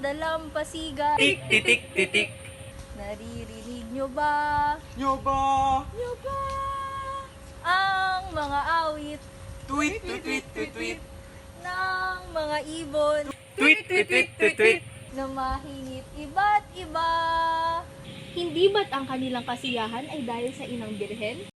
dalampasigan. Tik, titik, titik. Naririnig nyo ba? Nyo ba? Nyo ba? Ang mga awit Tweet, tweet, tweet, tweet, tweet. ng mga ibon Tweet, tweet, tweet, tweet, tweet. na mahingit iba't iba. Hindi ba't ang kanilang kasiyahan ay dahil sa inang birhen?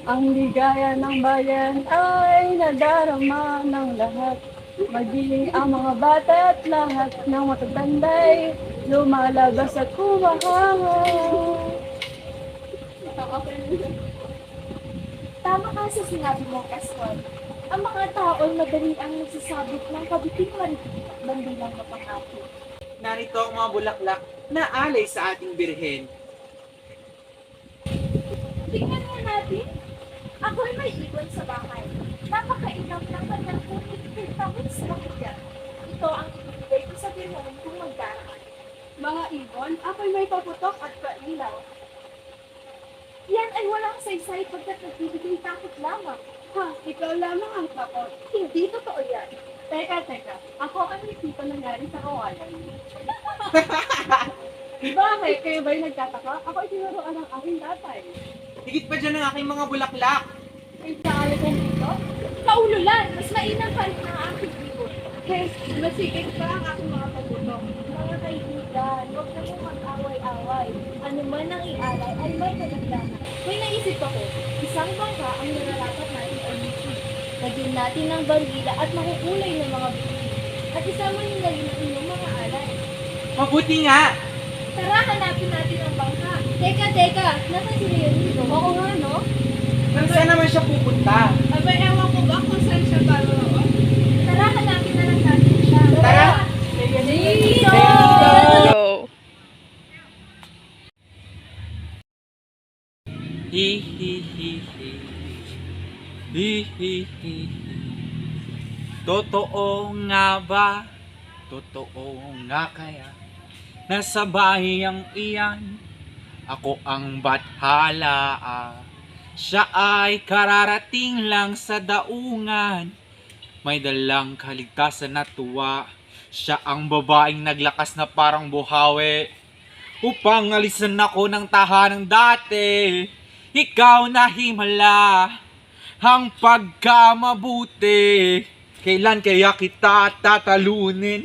Ang ligaya ng bayan ay nadarama ng lahat. Maging ang mga bata at lahat ng matatanday lumalabas at kumahanga. Tama ka sa sinabi mo, Kaswan. Ang mga tao ay madali ang nagsasabit ng kabiting maritik at bandilang mapangati. Narito ang mga bulaklak na alay sa ating birhen. Tingnan nga natin. Ako'y may ibon sa bahay. Napakainam ng kanyang kumit sa bakilya. Ito ang ibibigay ko sa birhen kung magdaraan. Mga ibon, ako'y may paputok at pailaw. Yan ay walang saysay pagkat nagbibigay takot lamang. Ha, ikaw lamang ang takot. Hindi totoo yan. Teka, ako ang hindi pa nangyari sa kawalan. Bakit? Kayo ba'y nagtataka? Ako ay tinuruan ng aking tatay. Higit pa dyan ang aking mga bulaklak. Ay, kaya kong dito? Kaululan! Mas mainam pa rin ang aking ibon. Kes, masigit pa ang aking mga paputok. Mga kaibigan, huwag na mong mag-away-away. Ano man ang ialay ay may kagandahan. May naisip ako, isang bangka ang nararapat natin ayusin. Lagyan natin ng bandila at makukulay ng mga bibig. At isama nyo na rin ang inyong mga alay. Mabuti nga. Tara, hanapin natin ang bangka. Teka, nasan si Leonito? Oo nga, no? Saan naman siya pupunta? Aba, ewan ko ba kung saan siya paroon? Tara, hanapin na lang natin siya. Tara! Leonito! Hi, hi, hi, hi. Hi, hi, hi, hi. Totoo nga ba? Totoo nga kaya? Nasa bahiyang iyan, ako ang bathala. Siya ay kararating lang sa daungan. May dalang kaligtasan na tuwa. Siya ang babaeng naglakas na parang buhawi. Upang alisan ako ng tahanang dati. Ikaw na himala ang pagkamabuti. Kailan kaya kita tatalunin?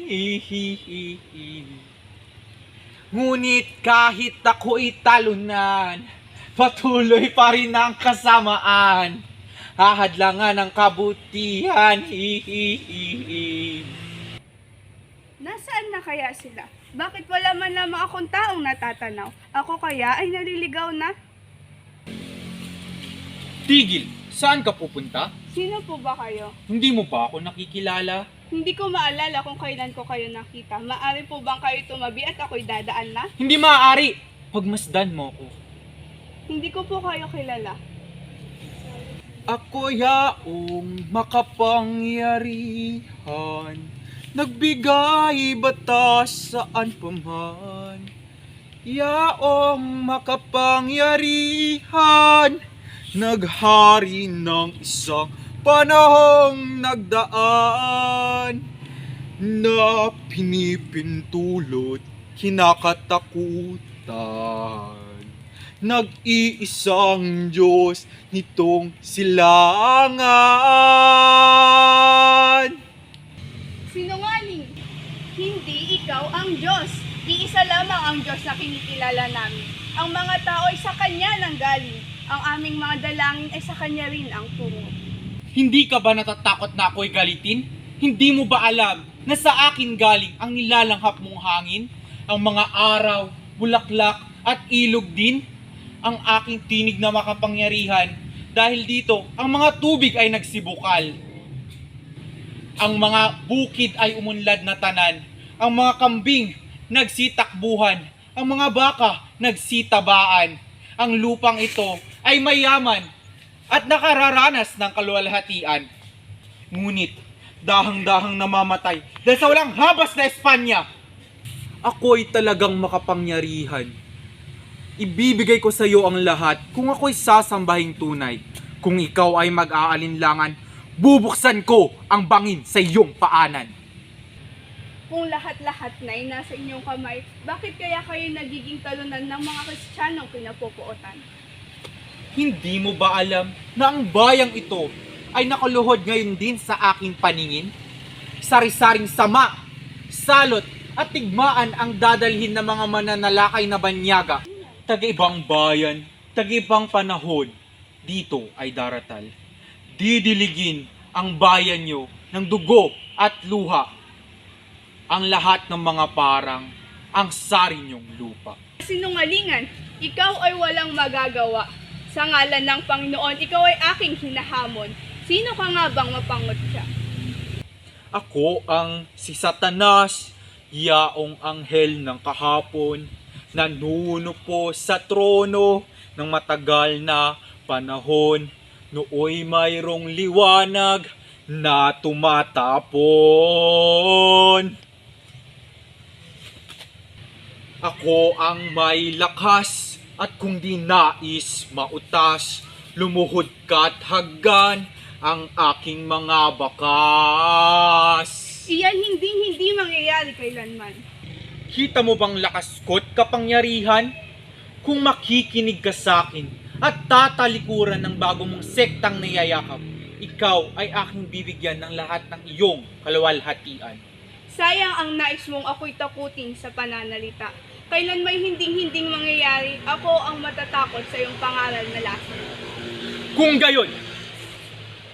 Ngunit kahit ako'y talunan, patuloy pa rin ang kasamaan. Hahadlangan ang kabutihan. Nasaan na kaya sila? Bakit wala man lamang akong taong natatanaw? Ako kaya ay naliligaw na? Tigil, saan ka pupunta? Sino po ba kayo? Hindi mo ba ako nakikilala? Hindi ko maalala kung kailan ko kayo nakita. Maaari po bang kayo tumabi at ako'y dadaan na? Hindi maaari. Pagmasdan mo ko. Hindi ko po kayo kilala. Ako yaong makapangyarihan, nagbigay batas saan pa man. Yaong makapangyarihan, naghari ng isang panahong nagdaan, na pinipintulot kinakatakutan. Nag-iisang Diyos nitong silangan. Sinungaling! Hindi ikaw ang Diyos. Iisa lamang ang Diyos na kinikilala namin. Ang mga tao ay sa Kanya nang galing. Ang aming mga dalangin ay sa Kanya rin ang tungo. Hindi ka ba natatakot na ako'y galitin? Hindi mo ba alam na sa akin galing ang nilalanghap mong hangin? Ang mga araw, bulaklak at ilog din? Ang aking tinig na makapangyarihan. Dahil dito, ang mga tubig ay nagsibukal. Ang mga bukid ay umunlad na tanan. Ang mga kambing nagsitakbuhan. Ang mga baka nagsitabaan. Ang lupang ito ay mayaman at nakararanas ng kaluwalhatian. Ngunit, dahang-dahang namamatay dahil sa walang habas na Espanya. Ako'y talagang makapangyarihan. Ibibigay ko sa iyo ang lahat kung ako'y sasambahing tunay. Kung ikaw ay mag-aalinlangan, bubuksan ko ang bangin sa iyong paanan. Kung lahat-lahat na ay nasa inyong kamay, bakit kaya kayo nagiging talunan ng mga Kristiyanong pinapupuotan? Hindi mo ba alam na ang bayang ito ay nakuluhod ngayon din sa aking paningin? Sari-saring sama, salot at tigmaan ang dadalhin ng mga mananalakay na banyaga. Tag-ibang bayan, tag-ibang panahon, dito ay daratal. Didiligin ang bayan nyo ng dugo at luha. Ang lahat ng mga parang ang sari nyong lupa. Sinungalingan, ikaw ay walang magagawa. Sa ngalan ng Panginoon, ikaw ay aking hinahamon. Sino ka nga bang mapangot siya? Ako ang si Satanas, yaong anghel ng kahapon, nanunupo sa trono ng matagal na panahon. Nooy mayroong liwanag na tumatapon. Ako ang may lakas at kung di nais mautas, lumuhod ka't haggan ang aking mga bakas. Iyan hindi mangyayari kailanman. Kita mo bang lakas ko't kapangyarihan? Kung makikinig ka sa akin at tatalikuran ng bago mong sektang niyayakap, ikaw ay aking bibigyan ng lahat ng iyong kaluwalhatian. Sayang ang nais mong ako'y takutin sa pananalita. Kailan may hinding mangyayari, ako ang matatakot sa iyong pangaral na lason. Kung gayon,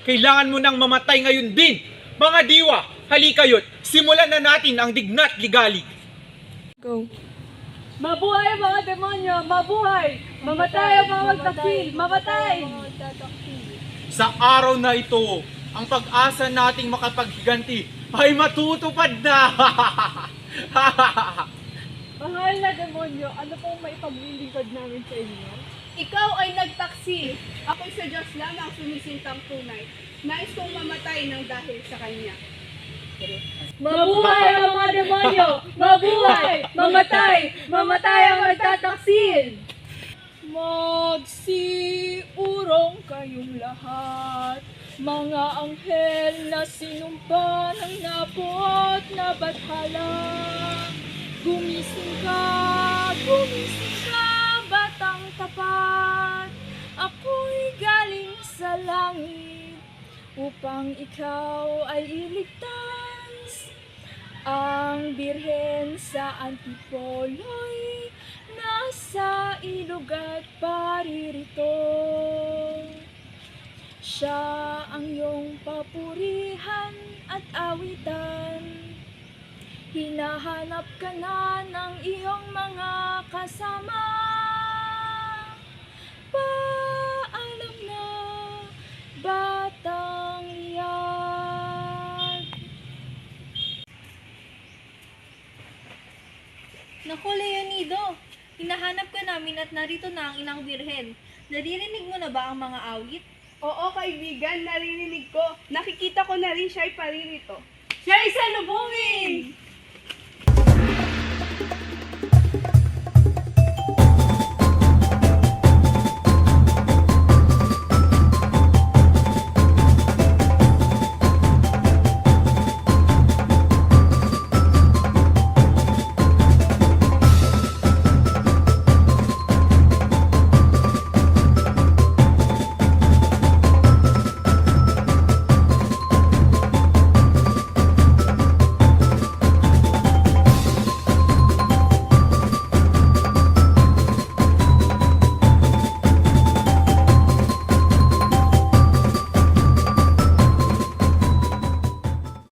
kailangan mo nang mamatay ngayon din. Mga diwa, halikayo't simulan na natin ang dignat ligalig. Go. Mabuhay mga demonyo! Mabuhay! Mamatay ang mga magtaksil! Mamatay! Sa araw na ito, ang pag-asa nating makapaghiganti ay matutupad na. Mahal na demonyo, ano pong maipaglilingkod namin sa inyo? Ikaw ay nagtaksi. Ako'y sa Diyos lamang sumisintang tunay. Nais kong mamatay ng dahil sa Kanya. Mabuhay ang mga demonyo! Mabuhay! Mamatay! Mamatay ang magtataksil! Magsiurong kayong lahat, mga anghel na sinumpa ng napuot na bathala. Gumising ka, batang tapat. Ako'y galing sa langit upang ikaw ay iligtas. Ang birhen sa Antipolo'y nasa ilog at paririto. Siya ang iyong papurihan at awitan. Hinahanap ka na ng iyong mga kasama. Paalam na, batang iyan. Naku, Leonido, hinahanap ka namin at narito na ang inang birhen. Naririnig mo na ba ang mga awit? Oo, kaibigan, naririnig ko. Nakikita ko na rin siya'y paririto. Siya ay salubungin